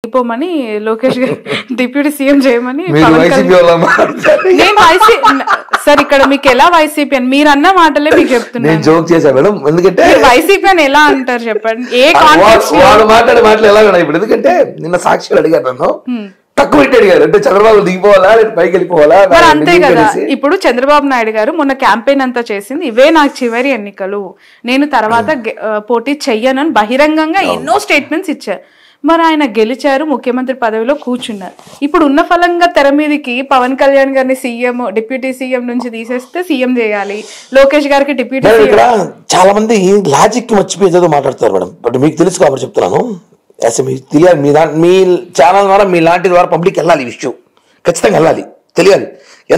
అయిపోమని లోకేష్ గారు deputy CM చేయమని sir ఇక్కడ మీకు ఎలా వైసీపీ అని మీరు అన్న మాటలే మీకు చెప్తున్నాను. జోక్ చేశా మేడం, ఎందుకంటే వైసీపీ అని ఎలా అంటారు చెప్పండి, ఏ వాళ్ళు మాట్లాడే మాటలు ఎలా ఉన్నాయి ఇప్పుడు. ఎందుకంటే నిన్న సాక్షులు అడిగారు నన్ను, తక్కువ పెట్టి అడిగారు, అంటే చంద్రబాబు దిగిపోవాలా లేదా పైకి వెళ్ళిపోవాలా. అంతే కదా, ఇప్పుడు చంద్రబాబు నాయుడు గారు మొన్న క్యాంపెయిన్ అంతా చేసింది ఇవే నాకు చివరి ఎన్నికలు, నేను తర్వాత పోటీ చెయ్యనని బహిరంగంగా ఎన్నో స్టేట్మెంట్స్ ఇచ్చారు. మరి ఆయన గెలిచారు, ముఖ్యమంత్రి పదవిలో కూర్చున్నారు. ఇప్పుడు ఉన్న ఫలంగా తెర మీదకి పవన్ కళ్యాణ్ గారిని సీఎం డిప్యూటీ సీఎం నుంచి తీసేస్తే సీఎం చేయాలి, లోకేష్ గారికి డిప్యూటీ సీఎం. చాలా మంది లాజిక్ మర్చిపోయేదో మాట్లాడతారు మేడం, బట్ మీకు తెలుసు కాబట్టి చెప్తున్నాను. మీకు తెలియాలి, మీ ఛానల్ ద్వారా మీ లాంటి ద్వారా పబ్లిక్ వెళ్ళాలి, ఈ విషయం ఖచ్చితంగా వెళ్ళాలి, తెలియాలి.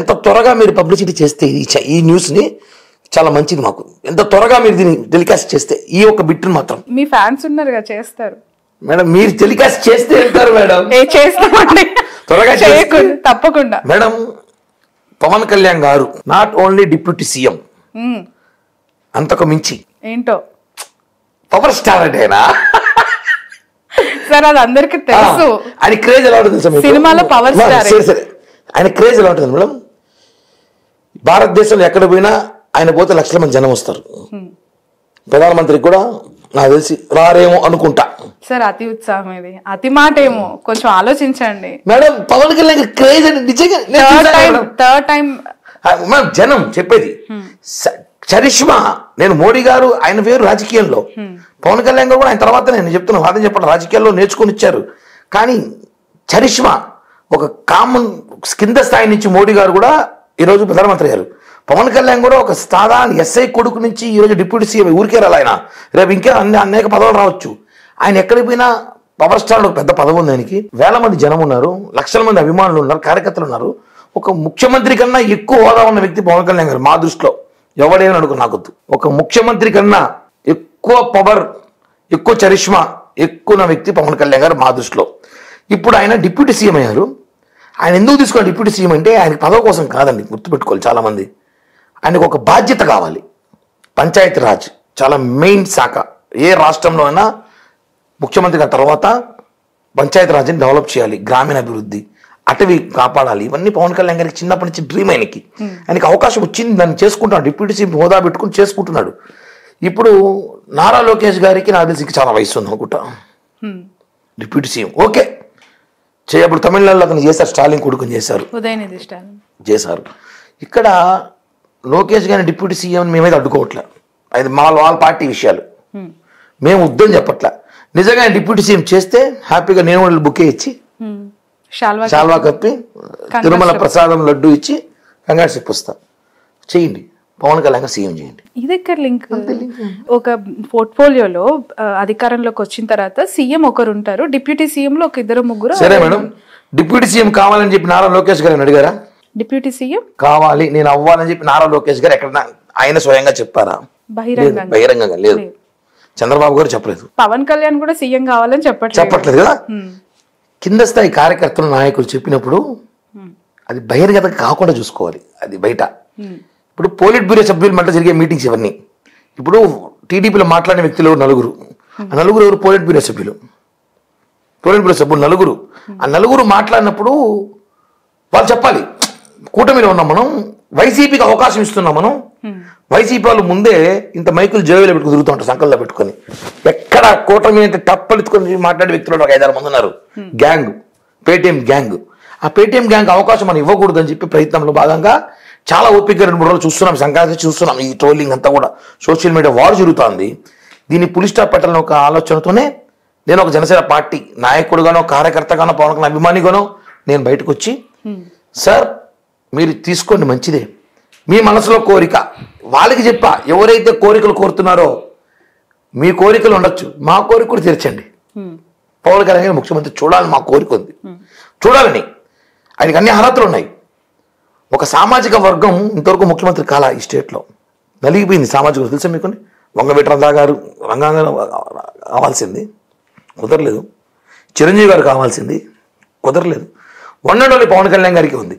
ఎంత త్వరగా మీరు పబ్లిసిటీ చేస్తే ఈ న్యూస్ని చాలా మంచిది మాకు. ఎంత త్వరగా మీరు దీన్ని టెలికాస్ట్ చేస్తే, ఈ ఒక్క బిట్ని మాత్రం. మీ ఫ్యాన్స్ ఉన్నారు కదా, చేస్తారు మేడం. మీరు టెలికాస్ట్ చేస్తే వెళ్తారు మేడం, చేస్తామండి త్వరగా తప్పకుండా. మేడం పవన్ కళ్యాణ్ గారు నాట్ ఓన్లీ డిప్యూటీ సీఎం, అంతకు మించి ఏంటో పవర్ స్టార్ అంటే సార్, అది అందరికి తెలుసు. ఆయన క్రేజ్ ఎలా ఉంటుంది సినిమాలో పవర్ స్టార్. సరే, ఆయన క్రేజ్ ఎలా ఉంటుంది మేడం? భారతదేశంలో ఎక్కడ పోయినా ఆయన పోతే లక్షల మంది జనం వస్తారు. ప్రధానమంత్రికి కూడా నాకు తెలిసి రారేమో అనుకుంటా సార్. అతి ఉత్సాహం, ఇది అతి మాట ఏమో, కొంచెం ఆలోచించండి మేడం. పవన్ కళ్యాణ్ క్రేజ్ అంటే నిజంగా థర్డ్ టైం జనం చెప్పేది చరిష్మా. నేను మోడీ గారు ఆయన వేరు రాజకీయంలో, పవన్ కళ్యాణ్ గారు కూడా ఆయన తర్వాత నేను చెప్తున్నా వాదన చెప్పడం రాజకీయాల్లో నేర్చుకుని ఇచ్చారు. కానీ చరిష్మా ఒక కామన్ కింద స్థాయి నుంచి మోడీ గారు కూడా ఈరోజు ప్రధానమంత్రి అయ్యారు. పవన్ కళ్యాణ్ కూడా ఒక సాధారణ ఎస్ఐ కొడుకు నుంచి ఈరోజు డిప్యూటీ సీఎం. ఊరికే రాలి ఆయన, రేపు ఇంకా అనేక పదవులు రావచ్చు. ఆయన ఎక్కడికి పోయినా పవర్ స్టార్ ఒక పెద్ద పదవి ఉంది ఆయనకి. వేల మంది జనం ఉన్నారు, లక్షల మంది అభిమానులు ఉన్నారు, కార్యకర్తలు ఉన్నారు. ఒక ముఖ్యమంత్రి కన్నా ఎక్కువ హోదా ఉన్న వ్యక్తి పవన్ కళ్యాణ్ గారు మా దృష్టిలో. ఎవడేమని అడుగు నాకొద్దు. ఒక ముఖ్యమంత్రి కన్నా ఎక్కువ పవర్, ఎక్కువ చరిష్మా ఎక్కువ వ్యక్తి పవన్ కళ్యాణ్ గారు మా దృష్టిలో. ఇప్పుడు ఆయన డిప్యూటీ సీఎం అయ్యారు. ఆయన ఎందుకు తీసుకోవాలి డిప్యూటీ సీఎం అంటే, ఆయనకి పదవి కోసం కాదండి, గుర్తుపెట్టుకోవాలి చాలామంది. ఆయనకు ఒక బాధ్యత కావాలి. పంచాయతీ రాజ్ చాలా మెయిన్ శాఖ. ఏ రాష్ట్రంలో అయినా ముఖ్యమంత్రి తర్వాత పంచాయతీ రాజ్ని డెవలప్ చేయాలి, గ్రామీణ అభివృద్ధి, అటవీ కాపాడాలి. ఇవన్నీ పవన్ కళ్యాణ్ గారికి చిన్నప్పటి నుంచి డ్రీమ్. ఆయనకి అవకాశం వచ్చింది, దాన్ని చేసుకుంటున్నాడు. డిప్యూటీ సీఎం హోదా పెట్టుకుని చేసుకుంటున్నాడు. ఇప్పుడు నారా లోకేష్ గారికి నాకు తెలిసి చాలా వయసు ఉంది అనుకుంటా. డిప్యూటీ సీఎం ఓకే చేయప్పుడు తమిళనాడులో అతను చేశారు, స్టాలిన్ కొడుకుని చేశారు, చేశారు. ఇక్కడ లోకేష్ గారిని డిప్యూటీ సీఎం మేమైతే అడ్డుకోవట్లే, అది వాళ్ళ పార్టీ విషయాలు, మేము వద్దని చెప్పట్లే. నిజంగా ఆయన డిప్యూటీ సీఎం చేస్తే హ్యాపీగా నేను వాళ్ళు బుకే ఇచ్చి శాల్వా కప్పి తిరుమల ప్రసాదం లడ్డు ఇచ్చి కంగారు చెప్పొస్తా. చేయండి, పవన్ కళ్యాణ్ సీఎం చేయండి. ఇది ఎక్కడ లింక్? ఒక పోర్ట్ఫోలియోలో అధికారంలోకి వచ్చిన తర్వాత సీఎం ఒకరు ఉంటారు, డిప్యూటీ సీఎం లో ఒక ఇద్దరు ముగ్గురు. సరే మేడం, డిప్యూటీ సీఎం కావాలని చెప్పి నారా లోకేష్ గారు అడిగారా? డిప్యూటీ సీఎం కావాలి నేను అవ్వాలని చెప్పి నారా లోకేష్ గారు ఎక్కడ ఆయన స్వయంగా చెప్పారా? బహిరంగంగా లేదు. చంద్రబాబు గారు చెప్పలేదు. పవన్ కళ్యాణ్ కూడా సీఎం కావాలని చెప్పట్లేదు కదా. కింద స్థాయి కార్యకర్తలు నాయకులు చెప్పినప్పుడు అది బహిర్గతం కాకుండా చూసుకోవాలి, అది బయట. ఇప్పుడు పోలిట్ బ్యూరో సభ్యులు మధ్య జరిగే మీటింగ్స్ ఇవన్నీ. ఇప్పుడు టీడీపీలో మాట్లాడిన వ్యక్తులు నలుగురు, ఆ నలుగురు ఎవరు? పోలిట్ బ్యూరో సభ్యులు. పోలిట్ బ్యూరో సభ్యులు నలుగురు. ఆ నలుగురు మాట్లాడినప్పుడు వాళ్ళు చెప్పాలి, కూటమిలో ఉన్నాం మనం, వైసీపీకి అవకాశం ఇస్తున్నాం మనం. వైసీపీ వాళ్ళు ముందే ఇంత మైకులు జేబులో పెట్టుకుని తిరుగుతూ ఉంటారు, సంకల్లో పెట్టుకొని. ఎక్కడ కూటమి అంటే టప్పలెత్తుకొని మాట్లాడే వ్యక్తులు ఒక 5-6 మంది ఉన్నారు. Gang, Paytm gang. ఆ పేటీఎం గ్యాంగ్ అవకాశం మనం ఇవ్వకూడదని చెప్పి ప్రయత్నంలో భాగంగా చాలా ఓపికగా 2-3 రోజులు చూస్తున్నాం, సంక్రాంతి చూస్తున్నాం. ఈ ట్రోలింగ్ అంతా కూడా సోషల్ మీడియా వార్ జరుగుతుంది. దీన్ని పులి స్టాప్ పెట్టాలని ఒక ఆలోచనతోనే నేను ఒక జనసేన పార్టీ నాయకుడుగానో, కార్యకర్తగానో, పవన్ కళ్యాణ్ అభిమానిగానో నేను బయటకు వచ్చి, సార్ మీరు తీసుకోండి మంచిదే, మీ మనసులో కోరిక వాళ్ళకి చెప్పా. ఎవరైతే కోరికలు కోరుతున్నారో మీ కోరికలు ఉండొచ్చు, మా కోరిక కూడా తీర్చండి. పవన్ కళ్యాణ్ ముఖ్యమంత్రి చూడాలని మా కోరిక ఉంది, చూడాలని. ఆయనకి అన్ని అర్హతలు ఉన్నాయి. ఒక సామాజిక వర్గం ఇంతవరకు ముఖ్యమంత్రి కాల ఈ స్టేట్లో నలిగిపోయింది. సామాజిక వర్గం తెలుసా మీకు? వంగవీటి రంగా గారు కావాల్సింది కుదరలేదు, చిరంజీవి గారు కావాల్సింది కుదరలేదు, one and only Pawan Kalyan గారికి ఉంది.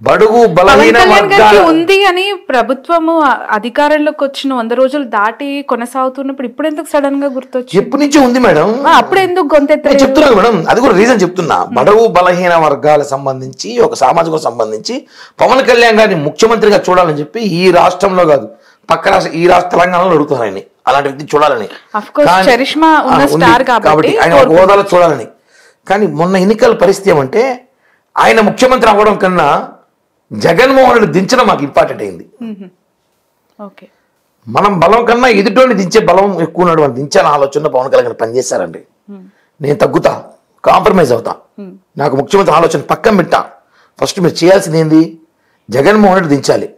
బడుగు బలహీన వర్గాల ఉంది అని ప్రభుత్వము అధికారంలోకి వచ్చిన 100 రోజులు దాటి కొనసాగుతున్నప్పుడు ఇప్పుడు ఎందుకు సడన్ గా గుర్తొచ్చి? ఎప్పటి నుంచి ఉంది మేడం, అప్పుడు ఎందుకు గొంతెత్త చెప్తున్నాను మేడం. అది కూడా రీజన్ చెప్తున్నా. బడుగు బలహీన వర్గాలకు సంబంధించి ఒక సామాజిక సంబంధించి పవన్ కళ్యాణ్ గారిని ముఖ్యమంత్రిగా చూడాలని చెప్పి ఈ రాష్ట్రంలో కాదు పక్క రాష్ట్రం ఈ రాష్ట్ర తెలంగాణలో అడుగుతున్నారు ఆయన అలాంటి వ్యక్తి చూడాలని. చరిష్మా ఉన్న స్టార్ కాబట్టి ఆయన హోదాలో చూడాలని. కానీ మొన్న ఎన్నికల పరిస్థితి ఏమంటే ఆయన ముఖ్యమంత్రి అవ్వడం కన్నా జగన్మోహన్ రెడ్డి దించడం మాకు ఇంపార్టెంట్ అయింది. మనం బలం కన్నా ఎదుటోని దించే బలం ఎక్కువ ఉన్నాడు అని దించాలని ఆలోచన పవన్ కళ్యాణ్ పనిచేశారండి. నేను తగ్గుతా, కాంప్రమైజ్ అవుతా, నాకు ముఖ్యమంత్రి ఆలోచన పక్కన పెట్టా. ఫస్ట్ మీరు చేయాల్సింది ఏంది, జగన్మోహన్ రెడ్డి దించాలి,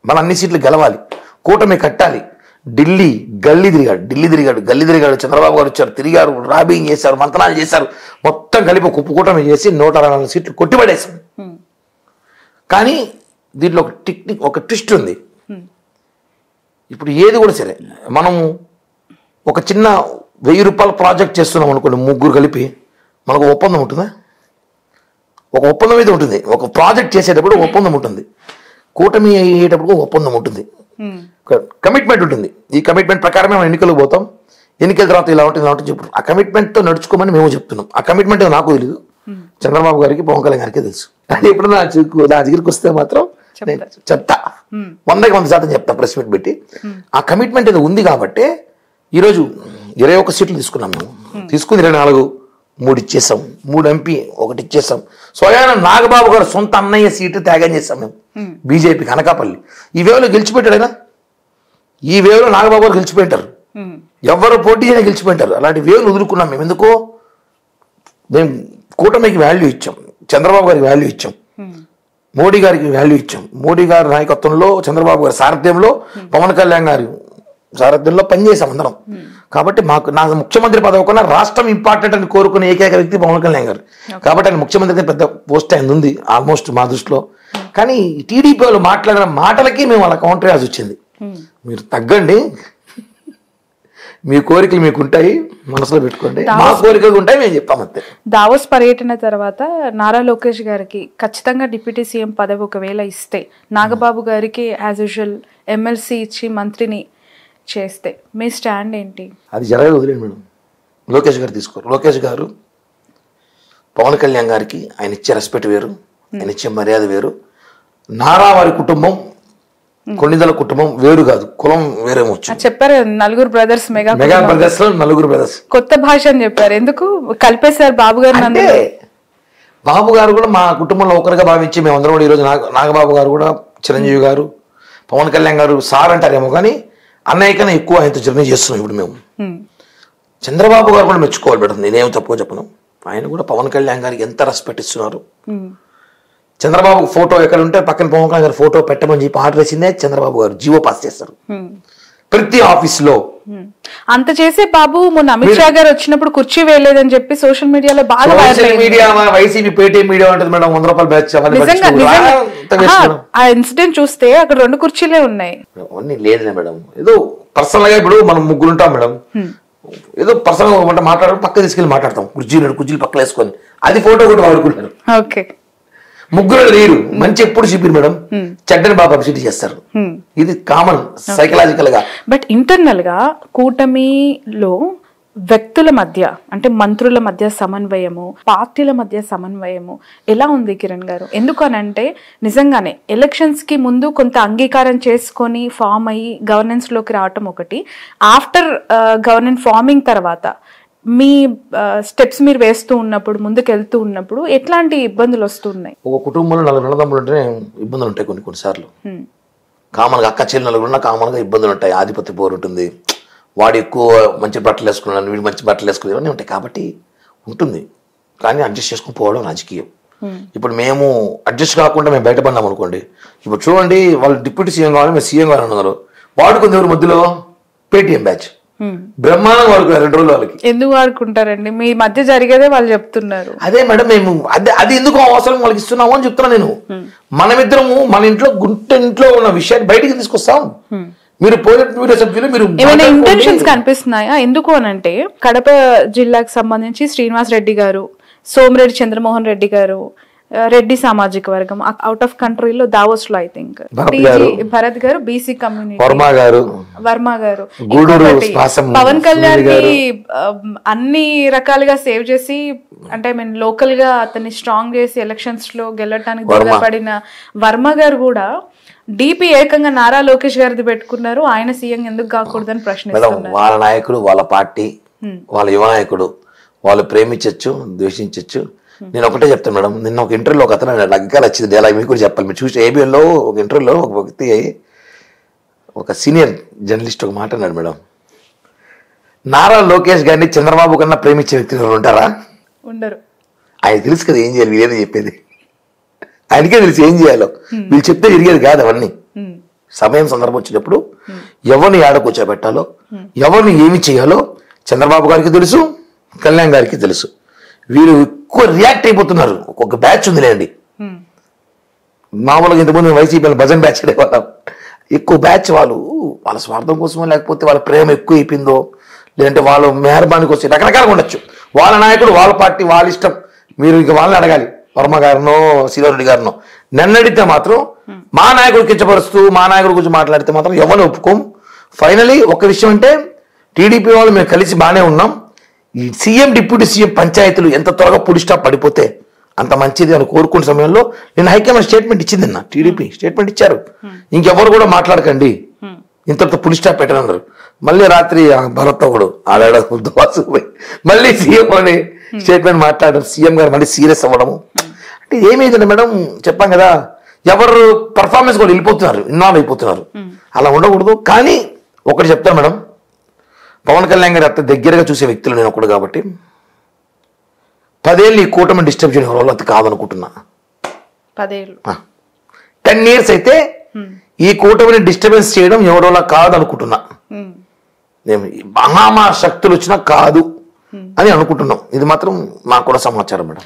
మన అన్ని సీట్లు గెలవాలి, కూటమి కట్టాలి. ఢిల్లీ గల్లీ తిరిగాడు, చంద్రబాబు గారు వచ్చారు, తిరిగారు, రాబింగ్ చేశారు, మంతనాలు చేశారు, మొత్తం కలిపి కుప్పు కూటమి చేసి 164 సీట్లు కొట్టిపడేశాం. కానీ దీంట్లో ఒక ట్విస్ట్ ఉంది. ఇప్పుడు ఏది కూడా సరే మనము ఒక చిన్న 1000 రూపాయల ప్రాజెక్ట్ చేస్తున్నాం అనుకోండి, ముగ్గురు కలిపి మనకు ఒప్పందం ఉంటుందా? ఒక ఒప్పందం అయితే ఉంటుంది. ఒక ప్రాజెక్ట్ చేసేటప్పుడు ఒప్పందం ఉంటుంది, కూటమి అయ్యేటప్పుడు ఒప్పందం ఉంటుంది, కమిట్మెంట్ ఉంటుంది. ఈ కమిట్మెంట్ ప్రకారమే మనం ఎన్నికలకు పోతాం, ఎన్నికల తర్వాత ఇలా ఉంటుంది చెప్పు. ఆ కమిట్మెంట్తో నడుచుకోమని మేము చెప్తున్నాం. ఆ కమిట్మెంట్ నాకు తెలియదు, చంద్రబాబు గారికి పవన్ కళ్యాణ్ గారికి తెలుసు. కానీ ఇప్పుడు నా దగ్గరికి వస్తే మాత్రం చెప్తా, 100% చెప్తా ప్రెస్ మీట్ పెట్టి. ఆ కమిట్మెంట్ ఏదో ఉంది కాబట్టి ఈరోజు 21 సీట్లు తీసుకున్నాం మేము. తీసుకుని 24, 3 ఇచ్చేసాం, 3 ఎంపీ 1 ఇచ్చేసాం. స్వయాన నాగబాబు గారు సొంత అన్నయ్య సీటు త్యాగం చేస్తాం మేము బీజేపీకి, అనకాపల్లి. ఈ వేవ్లో గెలిచిపెట్టాడు ఆయన, ఈ వేవ్లో నాగబాబు గారు గెలిచిపోయింటారు, ఎవరు పోటీ చేయని గెలిచిపోయింటారు. అలాంటి వేవ్లు వదులుకున్నాం మేము. ఎందుకో మేము కూటమికి వాల్యూ ఇచ్చాం, చంద్రబాబు గారికి వాల్యూ ఇచ్చాం, మోడీ గారికి వాల్యూ ఇచ్చాం. మోడీ గారి నాయకత్వంలో, చంద్రబాబు గారి సారథ్యంలో, పవన్ కళ్యాణ్ గారి సారథ్యంలో పనిచేసాం అందరం. కాబట్టి నా ముఖ్యమంత్రి పదవి కన్నా రాష్ట్రం ఇంపార్టెంట్ అని కోరుకునే ఏకైక వ్యక్తి పవన్ కళ్యాణ్ గారు. కాబట్టి ఆయన ముఖ్యమంత్రి పెద్ద పోస్ట్ ఆయన ఉంది ఆల్మోస్ట్ మా దృష్టిలో. కానీ టీడీపీ వాళ్ళు మాట్లాడిన మాటలకి మేము అలా కౌంటర్ చేయాల్సి వచ్చింది. మీరు తగ్గండి, మీ కోరికలు మీకు ఉంటాయి, మనసులో పెట్టుకోండి, మా కోరికలు ఉంటాయి, మేము చెప్తాం అంతే. దావోస్ పర్యటన తర్వాత నారా లోకేష్ గారికి ఖచ్చితంగా డిప్యూటీ సీఎం పదవి ఒకవేళ ఇస్తే, నాగబాబు గారికి యాజ్ యూజువల్ ఎమ్మెల్సీ ఇచ్చి మంత్రిని చేస్తే మీ స్టాండ్ ఏంటి? అది జరగదు, వదిలేండి మేడం. లోకేష్ గారు తీసుకోరు. లోకేష్ గారు పవన్ కళ్యాణ్ గారికి ఆయన ఇచ్చే రెస్పెక్ట్ వేరు, ఆయన ఇచ్చే మర్యాద వేరు. నారా వారి కుటుంబం, కొన్నిదల కుటుంబం వేరు కాదు, కులం వేరే చెప్పారు. 4 బ్రదర్స్, మెగా బ్రదర్స్ లో 4 బ్రదర్స్, కొత్త భాష అని చెప్పారు. ఎందుకు కలిపేశారు బాబు గారు? అంటే బాబు గారు కూడా మా కుటుంబంలో ఒకరిగా భావించి మేమందరం కూడా ఈరోజు నాగబాబు గారు కూడా, చిరంజీవి గారు, పవన్ కళ్యాణ్ గారు సార్ అంటారేమో కానీ అన్నయ్య కన్నా ఎక్కువ ఆయనతో జర్నీ చేస్తున్నాం ఇప్పుడు మేము. చంద్రబాబు గారు కూడా మెచ్చుకోవాలి మేడం, నేనేం తక్కువ చెప్పను. ఆయన కూడా పవన్ కళ్యాణ్ గారికి ఎంత రెస్పెక్ట్ ఇస్తున్నారు. చంద్రబాబు ఫోటో ఎక్కడ ఉంటే పక్కన పవన్ కళ్యాణ్ గారు ఫోటో పెట్టమని చెప్పి ఆర్డర్ వేసిందే చంద్రబాబు గారు జీవో పాస్ చేస్తారు ప్రతి ఆఫీస్ లో. అంత చేసే బాబు మొన్న అమిత్ షా గారు వచ్చినప్పుడు కుర్చీ వేయలేదని చెప్పి సోషల్ మీడియాలో బాగా వైసీపీ పేటీఎం మీడియా ఉంటుంది మేడం, 100 రూపాయలు బ్యాచ్. ఆ ఇన్సిడెంట్ చూస్తే అక్కడ 2 కుర్చీలే ఉన్నాయి. అవన్నీ లేదులే మేడం, ఏదో పర్సనల్ గా ఇప్పుడు మనం 3 ఉంటాం మేడం, ఏదో పర్సనల్ గా మాట్లాడడం పక్క తీసుకెళ్ళి మాట్లాడతాం, కుర్చీలు పక్కన వేసుకొని అది ఫోటో కూడా వాడుకుంటారు. ఓకే, 3 లేరు, మంచి ఎప్పుడు చూపిరు మేడం, చెడ్డని బాగా పబ్లిసిటీ చేస్తారు. ఇది కామన్ సైకలాజికల్ గా. బట్ ఇంటర్నల్ గా కూటమిలో వ్యక్తుల మధ్య, అంటే మంత్రుల మధ్య సమన్వయము, పార్టీల మధ్య సమన్వయము ఎలా ఉంది కిరణ్ గారు? ఎందుకనంటే నిజంగానే ఎలక్షన్స్ కి ముందు కొంత అంగీకారం చేసుకొని ఫామ్ అయ్యి గవర్నెన్స్ లోకి రావటం ఒకటి, ఆఫ్టర్ గవర్నెన్స్ ఫార్మింగ్ తర్వాత మీ స్టెప్స్ మీరు వేస్తూ ఉన్నప్పుడు, ముందుకు వెళ్తూ ఉన్నప్పుడు ఎట్లాంటి ఇబ్బందులు వస్తున్నాయి? ఒక కుటుంబంలో 4 అన్నదమ్ములు ఉంటే ఇబ్బందులు ఉంటాయి కొన్నిసార్లు. కామన్ గా అక్క చెల్లెలు ఉన్న కామన్ గా ఇబ్బందులు ఉంటాయి. ఆధిపత్య పోరు ఉంటుంది, వాడు ఎక్కువ మంచి బట్టలు వేసుకున్నాడు, వీడు మంచి బట్టలు వేసుకుని ఇవన్నీ ఉంటాయి. కాబట్టి ఉంటుంది, కానీ అడ్జస్ట్ చేసుకుని పోవడం రాజకీయం. ఇప్పుడు మేము అడ్జస్ట్ కాకుండా మేము బయటపడినాం అనుకోండి, ఇప్పుడు చూడండి వాళ్ళు డిప్యూటీ సీఎం కావాలి, మేము సీఎం కావాలని అన్నారు, వాడుకుంది ఎవరు మధ్యలో? పేటీఎం బ్యాచ్ బ్రహ్మాండం వాడుకున్నారు 2 రోజులు. వాళ్ళకి ఎందుకు వాడుకుంటారండి? మీ మధ్య జరిగేదే వాళ్ళు చెప్తున్నారు. అదే మేడం, మేము అది ఎందుకు అవసరం వాళ్ళకి ఇస్తున్నాము అని చెప్తున్నా నేను. మనమిద్దరము మన ఇంట్లో ఉన్న విషయాన్ని బయటికి తీసుకొస్తాం. మీరు ఏమైనా ఇంటెన్షన్స్ కనిపిస్తున్నాయా? ఎందుకు అనంటే కడప జిల్లాకు సంబంధించి శ్రీనివాస్ రెడ్డి గారు, సోమిరెడ్డి చంద్రమోహన్ రెడ్డి గారు, రెడ్డి సామాజిక వర్గం అవుట్ ఆఫ్ కంట్రీలో దావోస్ లో ఐ థింక్ భరత్ గారు బీసీ కమ్యూనిటీ, వర్మ గారు పవన్ కళ్యాణ్ ని అన్ని రకాలుగా సేవ్ చేసి అంటే లోకల్ గా అతన్ని స్ట్రాంగ్ చేసి ఎలక్షన్స్ లో గెలవటానికి దొరకపడిన వర్మ గారు కూడా డిపి ఏకంగా నారా లోకేష్ గారిది పెట్టుకున్నారు. ఆయన సీఎం ఎందుకు కాకూడదని ప్రశ్నిస్తున్నారు. వాళ్ళ నాయకుడు, వాళ్ళ పార్టీ, వాళ్ళ యువ నాయకుడు, వాళ్ళు ప్రేమించచ్చు, ద్వేషించచ్చు. నేను ఒకటే చెప్తాను మేడం, నిన్న ఒక ఇంటర్వ్యూలో ఒక అతను నాకు ఇంకా నచ్చింది, అలా మీకు కూడా చెప్పాలి. మీరు చూసి ఏబిఎన్లో ఒక ఇంటర్వ్యూలో ఒక వ్యక్తి, ఒక సీనియర్ జర్నలిస్ట్ ఒక మాట అన్నాడు మేడం, నారా లోకేష్ గారిని చంద్రబాబు కన్నా ప్రేమించే వ్యక్తులు ఉంటారా? ఉండరు. ఆయన తెలుసు కదా ఏం చేయాలి, వీరేది చెప్పేది ఆయనకే తెలిసి ఏం చేయాలో. వీళ్ళు చెప్తే జరిగేది కాదు అవన్నీ. సమయం సందర్భం వచ్చినప్పుడు ఎవరిని ఏడ కూర్చోబెట్టాలో, ఎవరిని ఏమి చేయాలో చంద్రబాబు గారికి తెలుసు, కళ్యాణ్ గారికి తెలుసు. వీళ్ళు ఎక్కువ రియాక్ట్ అయిపోతున్నారు. ఒక బ్యాచ్ ఉందిలేండి, మామూలుగా ఇంతకుముందు వైసీపీ భజన్ బ్యాచ్ అనేవాళ్ళం. ఎక్కువ బ్యాచ్ వాళ్ళ స్వార్థం కోసమో, లేకపోతే వాళ్ళ ప్రేమ ఎక్కువ అయిపోయిందో, లేదంటే వాళ్ళ మెహర్బానికి వచ్చి రకరకాలుగా ఉండొచ్చు. వాళ్ళ నాయకుడు, వాళ్ళ పార్టీ, వాళ్ళ ఇష్టం. మీరు ఇక వాళ్ళని అడగాలి, వర్మ గారినో శ్రీధర్ గారినో. నన్ను అడిగితే మాత్రం మా నాయకుడు కించపరుస్తూ మా నాయకుడి గురించి మాట్లాడితే మాత్రం ఎవరిని ఒప్పుకోం. ఫైనలీ ఒక విషయం అంటే, టీడీపీ వాళ్ళు మేము కలిసి బాగానే ఉన్నాం. ఈ సీఎం డిప్యూటీ సీఎం పంచాయతీలు ఎంత త్వరగా పులి స్టాప్ పడిపోతే అంత మంచిది అని కోరుకునే సమయంలో నేను హైకమాండ్ స్టేట్మెంట్ ఇచ్చింది. టీడీపీ స్టేట్మెంట్ ఇచ్చారు, ఇంకెవరు కూడా మాట్లాడకండి, ఇంతటితో పులి స్టాప్ పెట్టనన్నారు. మళ్ళీ రాత్రి భరత్ ఒకడు ఆడాడు, మళ్ళీ సీఎం అని స్టేట్మెంట్ మాట్లాడడం, సీఎం గారు మళ్ళీ సీరియస్ అవ్వడము. అంటే ఏమైందండి మేడం, చెప్పాం కదా, ఎవరు పర్ఫార్మెన్స్ కూడా వెళ్ళిపోతున్నారు, ఇన్వాల్వ్ అయిపోతున్నారు. అలా ఉండకూడదు. కానీ ఒకటి చెప్తాను మేడం, పవన్ కళ్యాణ్ గారు అంత దగ్గరగా చూసే వ్యక్తులు నేను ఒకడు కాబట్టి 10 ఏళ్ళు ఈ కూటమి డిస్టర్బ్ చేయడం వల్ల అది కాదనుకుంటున్నా. 10 years అయితే ఈ కూటమిని డిస్టర్బెన్స్ చేయడం ఎవరోలా కాదనుకుంటున్నా. నేను మహామా శక్తులు వచ్చినా కాదు అని అనుకుంటున్నాం. ఇది మాత్రం మాకు కూడా సమాచారం మేడం.